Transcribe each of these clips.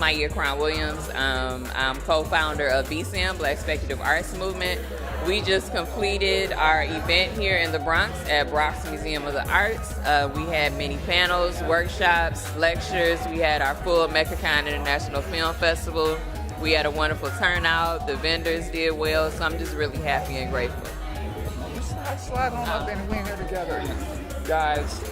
Maya Crown Williams. I'm co-founder of BSAM, Black Speculative Arts Movement. We just completed our event here in the Bronx at Bronx Museum of the Arts. We had many panels, workshops, lectures. We had our full MeccaCon International Film Festival. We had a wonderful turnout. The vendors did well, so I'm just really happy and grateful. Slide on up and we're here together. Guys,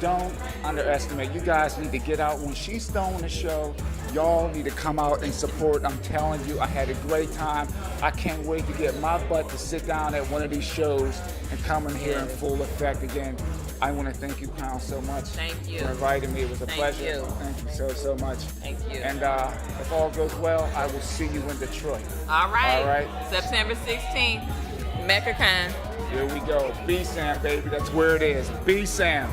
don't underestimate. You guys need to get out. When she's throwing the show, y'all need to come out and support. I'm telling you, I had a great time. I can't wait to get my butt to sit down at one of these shows and come in here in full effect again. I want to thank you, Crown, so much. Thank you for inviting me. It was a pleasure. You. Thank you so much. Thank you. And if all goes well, I will see you in Detroit. All right. All right. September 16th, MeccaCon. Here we go. BSAM, baby. That's where it is. BSAM.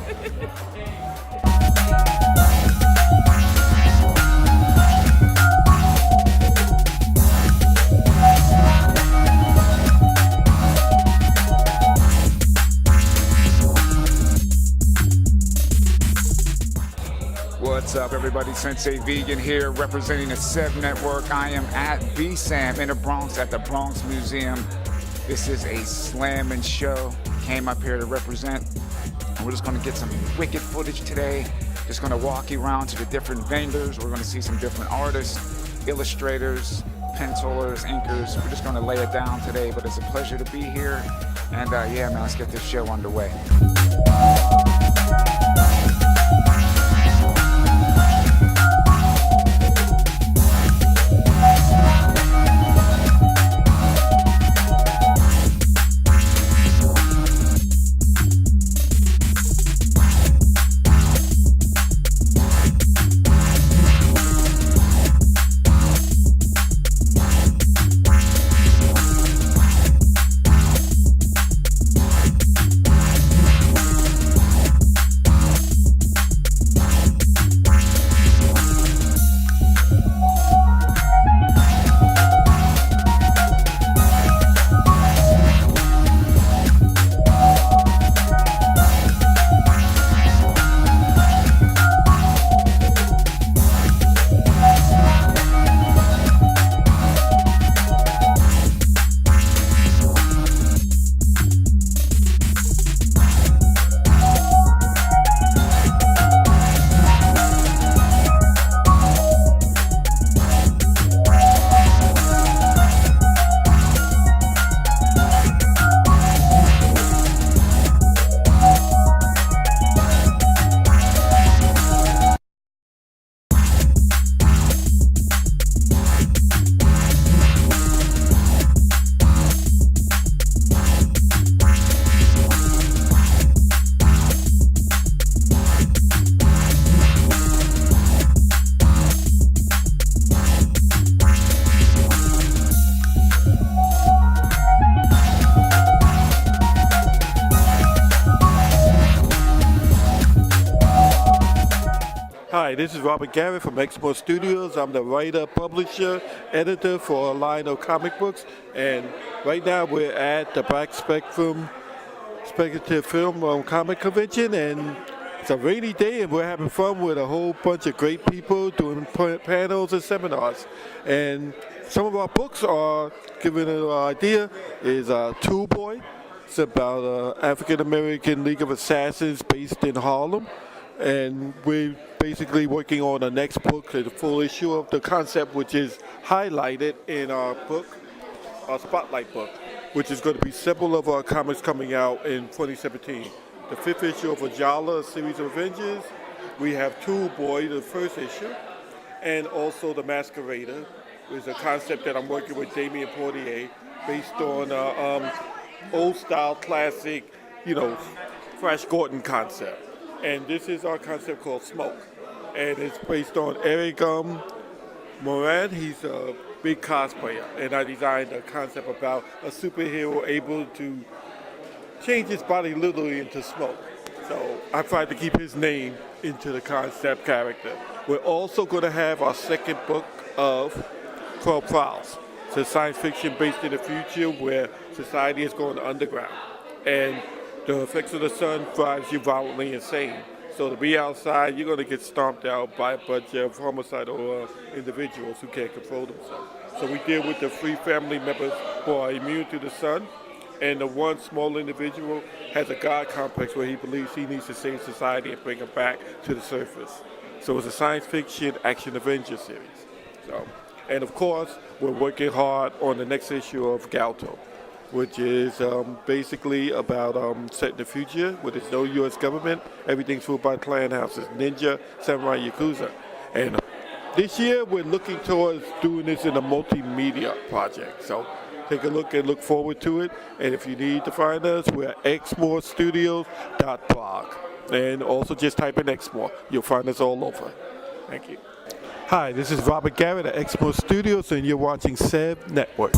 What's up, everybody? Sensei Vegan here, representing the SEV Network. I am at BSAM in the Bronx at the Bronx Museum. This is a slamming show. Came up here to represent, and we're just going to get some wicked footage today. Just going to walk you around to the different vendors. We're going to see some different artists, illustrators, pencilers, inkers. We're just going to lay it down today, but it's a pleasure to be here. And yeah, man, let's get this show underway. Hi, this is Robert Garrett from Expo Studios. I'm the writer, publisher, editor for a line of comic books. And right now we're at the Black Spectrum Speculative Film Comic Convention. And it's a rainy day and we're having fun with a whole bunch of great people doing panels and seminars. And some of our books are, giving an idea, is Tool Boy. It's about an African-American League of Assassins based in Harlem. And we're basically working on the next book, the full issue of the concept, which is highlighted in our book, our Spotlight book, which is going to be several of our comics coming out in 2017. The 5th issue of Ajala, a series of Avengers. We have Tool Boy, the 1st issue, and also The Masquerader, which is a concept that I'm working with Damien Portier, based on old-style classic, Flash Gordon concept. And this is our concept called Smoke. And it's based on Eric Moran. He's a big cosplayer. And I designed a concept about a superhero able to change his body literally into smoke. So I tried to keep his name into the concept character. We're also going to have our second book of 12 Prowls. It's a science fiction based in the future where society is going underground. And the effects of the sun drives you violently insane. So to be outside, you're going to get stomped out by a bunch of homicidal individuals who can't control themselves. So we deal with the 3 family members who are immune to the sun, and the one small individual has a God complex where he believes he needs to save society and bring it back to the surface. So it's a science fiction action adventure series. So, and of course, we're working hard on the next issue of Galto, which is basically about set in the future where there's no U.S. government. Everything's ruled by clan houses, ninja, samurai, yakuza. And this year, we're looking towards doing this in a multimedia project. So take a look and look forward to it. And if you need to find us, we're at xmorestudios.blog. And also just type in Xmore. You'll find us all over. Thank you. Hi, this is Robert Garrett at Xmore Studios, and you're watching SEV Network.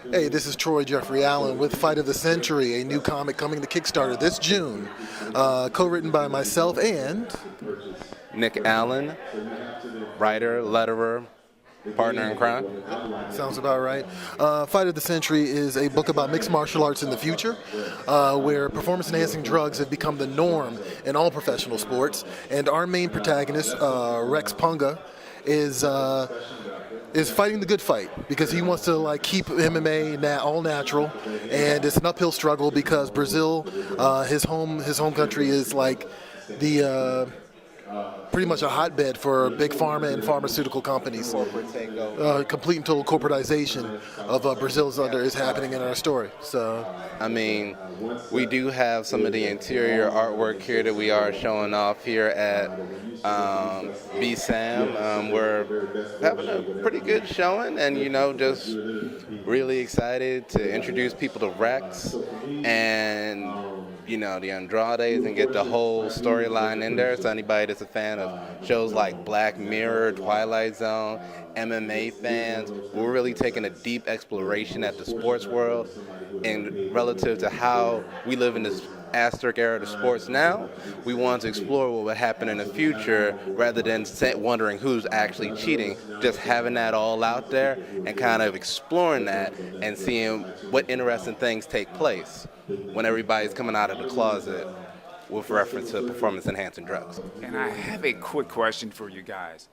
Hey, this is Troy Jeffrey Allen with Fight of the Century, a new comic coming to Kickstarter this June, co-written by myself and Nick Allen, writer, letterer, partner in crime. Sounds about right. Fight of the Century is a book about mixed martial arts in the future, where performance-enhancing drugs have become the norm in all professional sports, and our main protagonist, Rex Punga, is fighting the good fight because he wants to keep MMA all natural, and it's an uphill struggle because Brazil, his home country, is the pretty much a hotbed for big pharma and pharmaceutical companies. Complete and total corporatization of Brazil is happening in our story. So, I mean, we do have some of the interior artwork here that we are showing off here at BSAM. We're having a pretty good showing, and just really excited to introduce people to Rex and the Andrades and get the whole storyline in there. So anybody that's a fan of shows like Black Mirror, Twilight Zone, MMA fans, we're really taking a deep exploration at the sports world and relative to how we live in this asterisk era of sports now. We want to explore what would happen in the future rather than wondering who's actually cheating, just having that all out there and kind of exploring that and seeing what interesting things take place when everybody's coming out of the closet with reference to performance-enhancing drugs. And I have a quick question for you guys.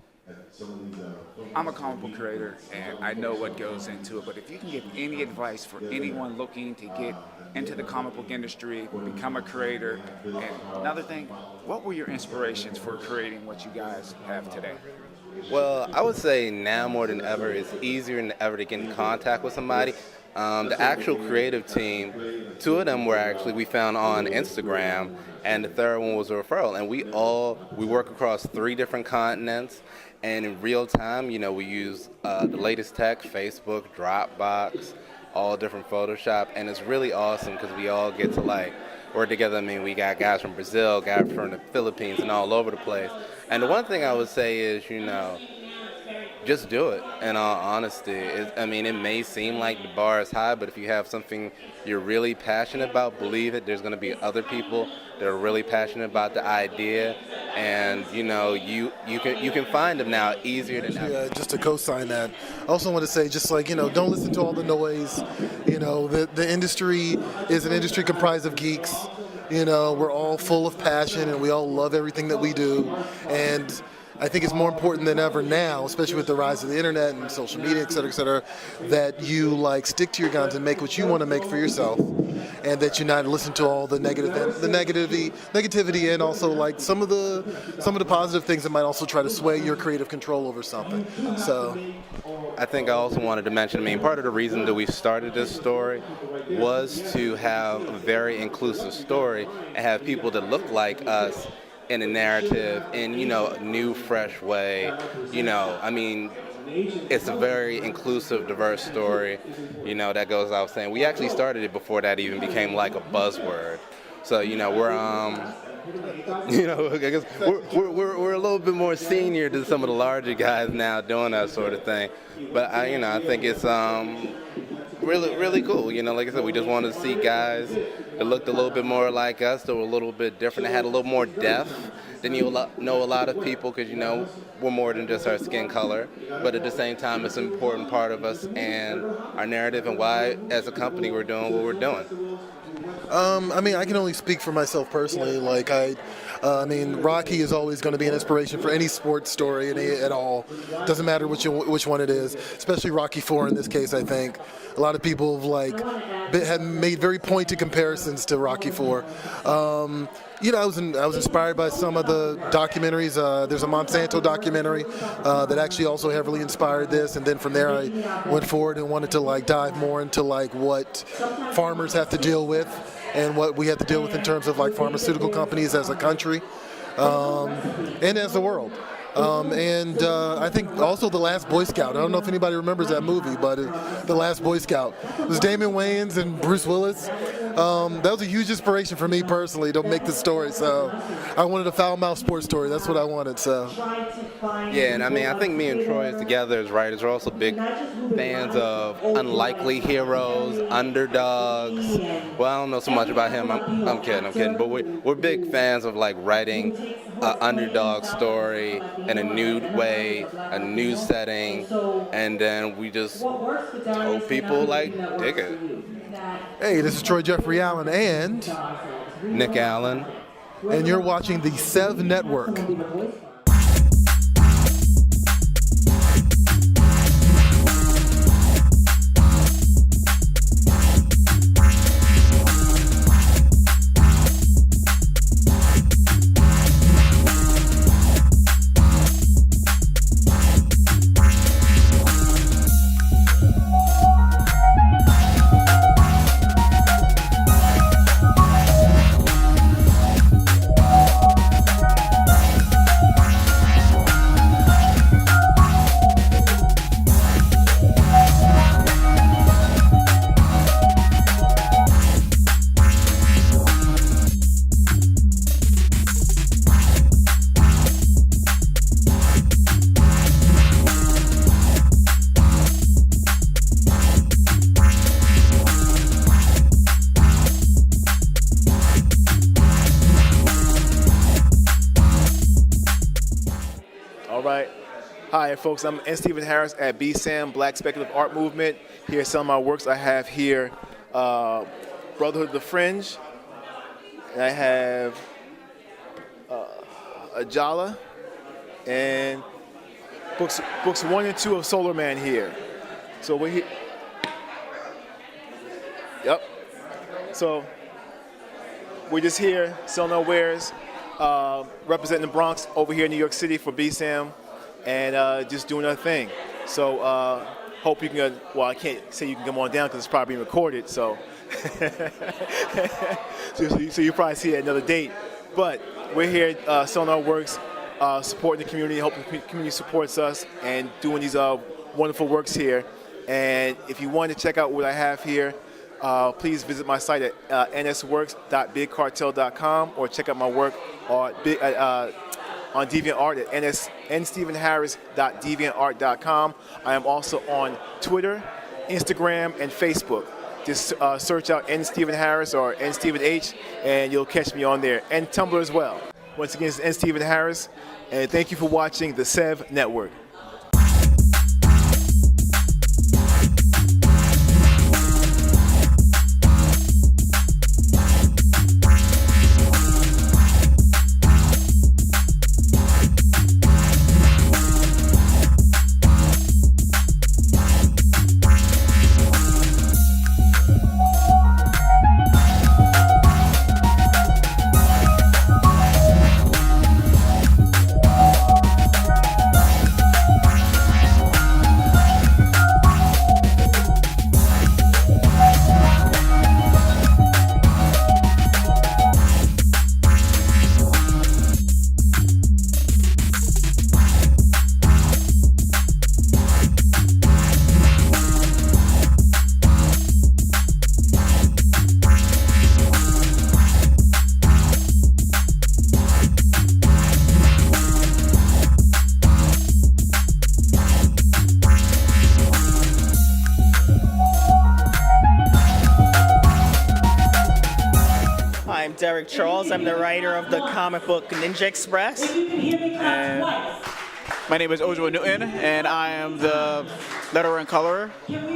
I'm a comic book creator, and I know what goes into it, but if you can give any advice for anyone looking to get into the comic book industry, become a creator, and another thing, what were your inspirations for creating what you guys have today? Well, I would say now more than ever, it's easier than ever to get in contact with somebody. The actual creative team, 2 of them we found on Instagram, and the third one was a referral. And we work across 3 different continents, and in real time, we use the latest tech, Facebook, Dropbox, all different Photoshop, and it's really awesome because we all get to work together. I mean, we got guys from Brazil, guys from the Philippines, and all over the place. And the one thing I would say is, just do it, in all honesty. It may seem like the bar is high, but if you have something you're really passionate about, believe it. There's going to be other people that are really passionate about the idea, and you can find them now easier than ever. Yeah, just to co-sign that. I also want to say, don't listen to all the noise. The industry is an industry comprised of geeks. We're all full of passion, and we all love everything that we do, and I think it's more important than ever now, especially with the rise of the internet and social media, et cetera, that you stick to your guns and make what you want to make for yourself, and that you not listen to all the negativity, and also some of the positive things that might also try to sway your creative control over something. So, I think I also wanted to mention, part of the reason that we started this story was to have a very inclusive story and have people that look like us in a narrative in, a new, fresh way. It's a very inclusive, diverse story, that goes without saying. We actually started it before that even became a buzzword. So, You know, I guess we're a little bit more senior than some of the larger guys now doing that sort of thing. But I think it's really cool. You know, like I said, we just wanted to see guys that looked a little bit more like us, that were a little bit different, that had a little more depth than you know a lot of people, because we're more than just our skin color. But at the same time, it's an important part of us and our narrative and why, as a company, we're doing what we're doing. I mean, I can only speak for myself personally. Like, I mean, Rocky is always going to be an inspiration for any sports story at all. Doesn't matter which one it is, especially Rocky IV in this case, I think. A lot of people have made very pointed comparisons to Rocky IV. I was inspired by some of the documentaries. There's a Monsanto documentary that actually also heavily inspired this, and then from there I went forward and wanted to dive more into what farmers have to deal with and what we have to deal with in terms of pharmaceutical companies as a country and as the world. I think also The Last Boy Scout. I don't know if anybody remembers that movie, but The Last Boy Scout. It was Damon Wayans and Bruce Willis. That was a huge inspiration for me personally to make this story. So I wanted a foul-mouthed sports story. That's what I wanted. So. Yeah, and I mean, I think me and Troy together as writers are also big fans of unlikely heroes, underdogs. Well, I don't know so much about him. I'm kidding. But we're big fans of writing an underdog story in a new way, a new setting, and then we just hope people dig it. Hey, this is Troy Jeffrey Allen and Nick Allen, and you're watching the SEV Network. Hi, folks. I'm N. Stephen Harris at BSAM, Black Speculative Art Movement. Here's some of my works. I have here Brotherhood of the Fringe. And I have Ajala. And books 1 and 2 of Solar Man here. So we're here. Yep. So we're just here selling our wares, representing the Bronx over here in New York City for BSAM. And just doing our thing. So hope you can, well, I can't say you can come on down because it's probably being recorded, so. so you'll probably see it at another date. But we're here selling our works, supporting the community, hoping the community supports us, and doing these wonderful works here. And if you want to check out what I have here, please visit my site at nsworks.bigcartel.com or check out my work on DeviantArt at nstephenharris.deviantart.com. I am also on Twitter, Instagram, and Facebook. Just search out N. Stephen Harris or N. Stephen H, and you'll catch me on there. And Tumblr as well. Once again, it's N. Stephen Harris, and thank you for watching the SEV Network. Derek Charles. I'm the writer of the comic book Ninja Express. And my name is Ojo Newton, and I am the letterer and colorer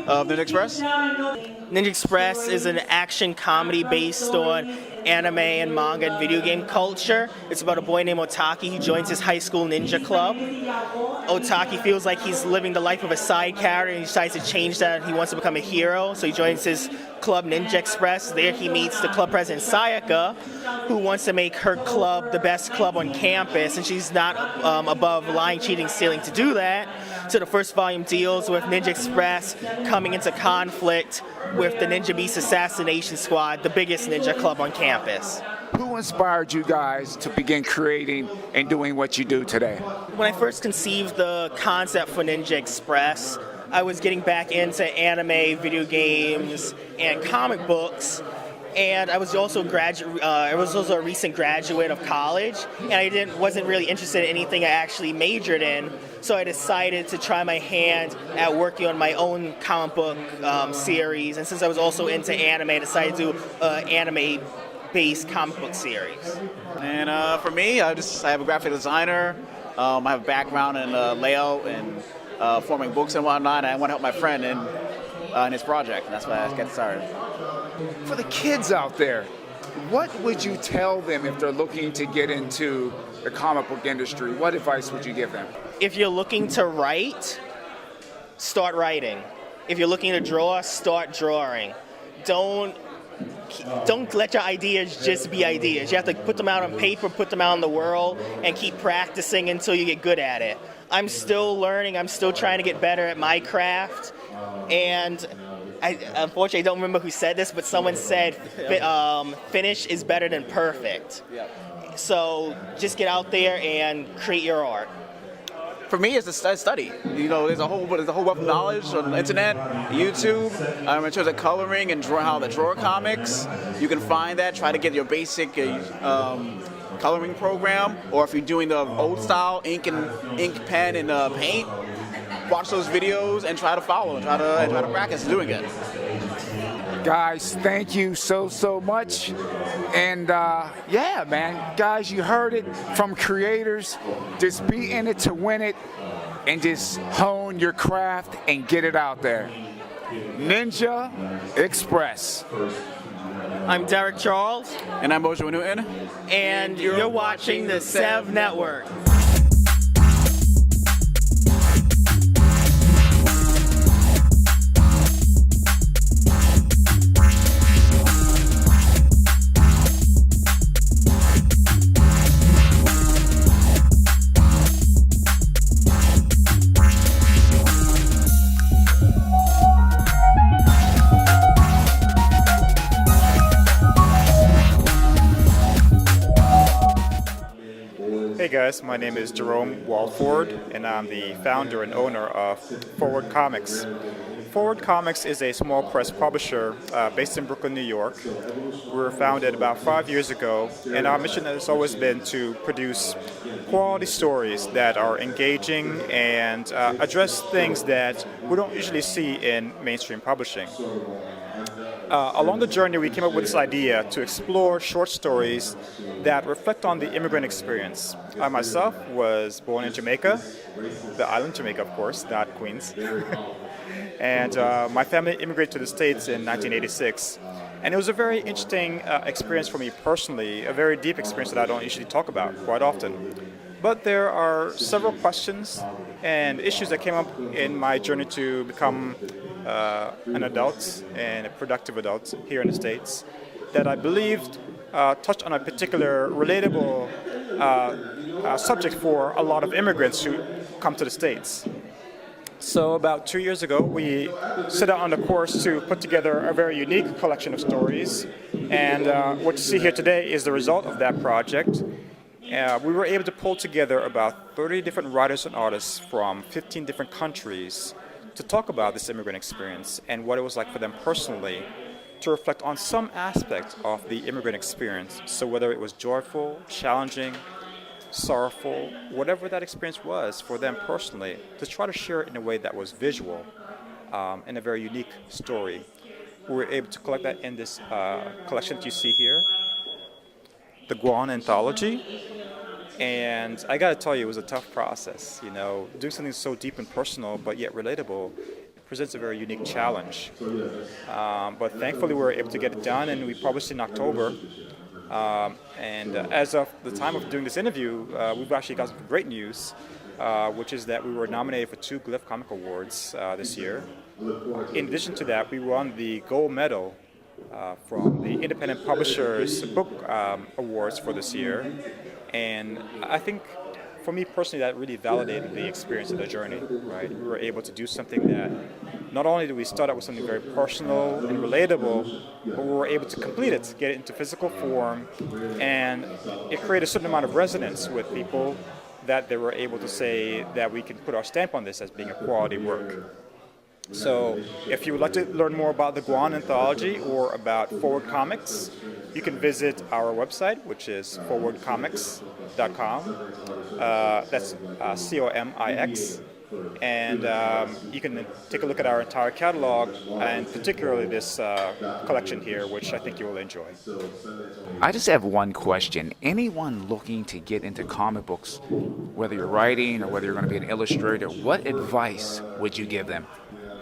of Ninja Express. Ninja Express is an action comedy based on anime and manga and video game culture. It's about a boy named Otaki who joins his high school ninja club. Otaki feels like he's living the life of a side character and he decides to change that. He wants to become a hero, so he joins his club Ninja Express. There he meets the club president Sayaka, who wants to make her club the best club on campus, and she's not above lying, cheating, stealing to do that. So the first volume deals with Ninja Express coming into conflict with the Ninja Beast Assassination Squad, the biggest ninja club on campus. Who inspired you guys to begin creating and doing what you do today? When I first conceived the concept for Ninja Express, I was getting back into anime, video games, and comic books. And I was also a recent graduate of college, and I wasn't really interested in anything I actually majored in. So I decided to try my hand at working on my own comic book series. And since I was also into anime, I decided to do an anime-based comic book series. And for me, I have a graphic designer. I have a background in layout and forming books and whatnot. And I want to help my friend in his project, and that's why I got started. For the kids out there, what would you tell them if they're looking to get into the comic book industry? What advice would you give them? If you're looking to write, start writing. If you're looking to draw, start drawing. Don't let your ideas just be ideas. You have to put them out on paper, put them out in the world, and keep practicing until you get good at it. I'm still learning. I'm still trying to get better at my craft. And unfortunately, I don't remember who said this, but someone said finish is better than perfect. Yep. So just get out there and create your art. For me, it's a study. You know, there's a whole wealth of knowledge on the internet, YouTube, in terms of coloring and how to draw comics. You can find that. Try to get your basic coloring program, or if you're doing the old style ink, pen, and paint, watch those videos and try to follow and try to practice doing it. Guys, thank you so much. And yeah, man, guys, you heard it from creators. Just be in it to win it and just hone your craft and get it out there. Ninja Express. I'm Derek Charles. And I'm Ojo Newton. And you're watching the SEV Network. Hey guys, my name is Jerome Walford, and I'm the founder and owner of Forward Comics. Forward Comics is a small press publisher based in Brooklyn, New York. We were founded about 5 years ago, and our mission has always been to produce quality stories that are engaging and address things that we don't usually see in mainstream publishing. Along the journey, we came up with this idea to explore short stories that reflect on the immigrant experience. I myself was born in Jamaica, the island Jamaica, of course, not Queens. And my family immigrated to the States in 1986. And it was a very interesting experience for me personally, a very deep experience that I don't usually talk about quite often. But there are several questions and issues that came up in my journey to become an adult and a productive adult here in the States that I believed touched on a particular relatable subject for a lot of immigrants who come to the States. So about 2 years ago, we set out on the course to put together a very unique collection of stories. And what you see here today is the result of that project. We were able to pull together about 30 different writers and artists from 15 different countries to talk about this immigrant experience and what it was like for them personally, to reflect on some aspect of the immigrant experience. So whether it was joyful, challenging, sorrowful, whatever that experience was for them personally, to try to share it in a way that was visual, in a very unique story. We were able to collect that in this collection that you see here. the Guan anthology. And I gotta tell you, it was a tough process. You know, doing something so deep and personal, but yet relatable, presents a very unique challenge. But thankfully, we were able to get it done, and we published in October. As of the time of doing this interview, we've actually got some great news, which is that we were nominated for 2 Glyph Comic Awards this year. In addition to that, we won the gold medal from the Independent Publishers Book Awards for this year. And I think, for me personally, that really validated the experience of the journey, right? We were able to do something that, not only did we start out with something very personal and relatable, but we were able to complete it, get it into physical form, and it created a certain amount of resonance with people that they were able to say that we can put our stamp on this as being a quality work. So if you would like to learn more about the Guan Anthology or about Forward Comics, you can visit our website, which is forwardcomics.com. That's COMIX. And you can take a look at our entire catalog, and particularly this collection here, which I think you will enjoy. I just have one question. Anyone looking to get into comic books, whether you're writing or whether you're going to be an illustrator, what advice would you give them?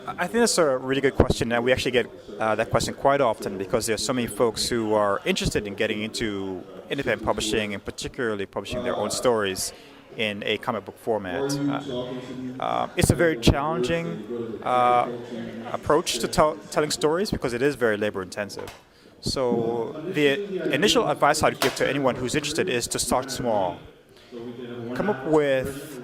I think that's a really good question, and we actually get that question quite often because there are so many folks who are interested in getting into independent publishing and particularly publishing their own stories in a comic book format. It's a very challenging approach to telling stories because it is very labor intensive. So the initial advice I'd give to anyone who's interested is to start small. Come up with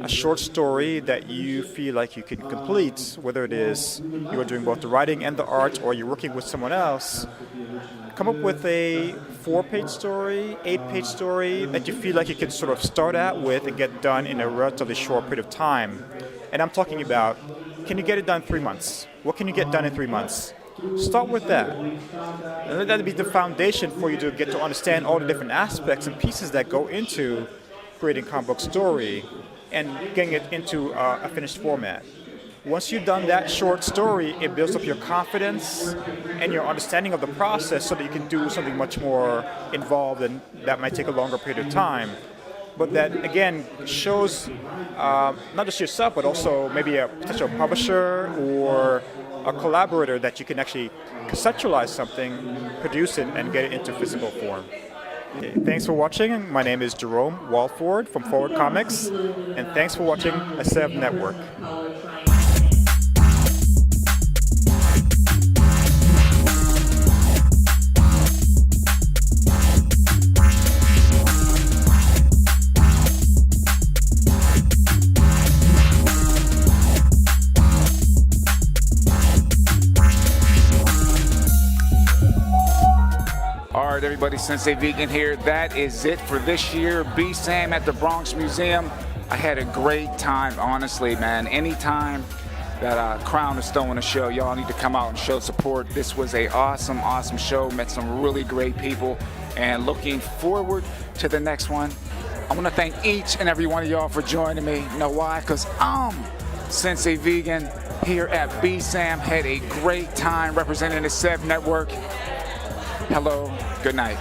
a short story that you feel like you can complete, whether it is you're doing both the writing and the art or you're working with someone else. Come up with a 4-page story, 8-page story that you feel like you can sort of start out with and get done in a relatively short period of time. And I'm talking about, can you get it done in 3 months? What can you get done in 3 months? Start with that. And let that be the foundation for you to get to understand all the different aspects and pieces that go into creating a comic book story and getting it into a finished format. Once you've done that short story, it builds up your confidence and your understanding of the process so that you can do something much more involved, and that might take a longer period of time. But that, again, shows not just yourself, but also maybe a potential publisher or a collaborator that you can actually conceptualize something, produce it, and get it into physical form. Okay, thanks for watching. My name is Jerome Walford from Forward Comics, and thanks for watching A7 Network. All right, everybody, Sensei Vegan here. That is it for this year. BSAM at the Bronx Museum. I had a great time, honestly, man. Anytime that Crown is throwing a show, y'all need to come out and show support. This was a awesome show. Met some really great people, and looking forward to the next one. I want to thank each and every one of y'all for joining me. You know why? Because I'm Sensei Vegan here at BSAM. Had a great time representing the 7 Network. Hello, good night.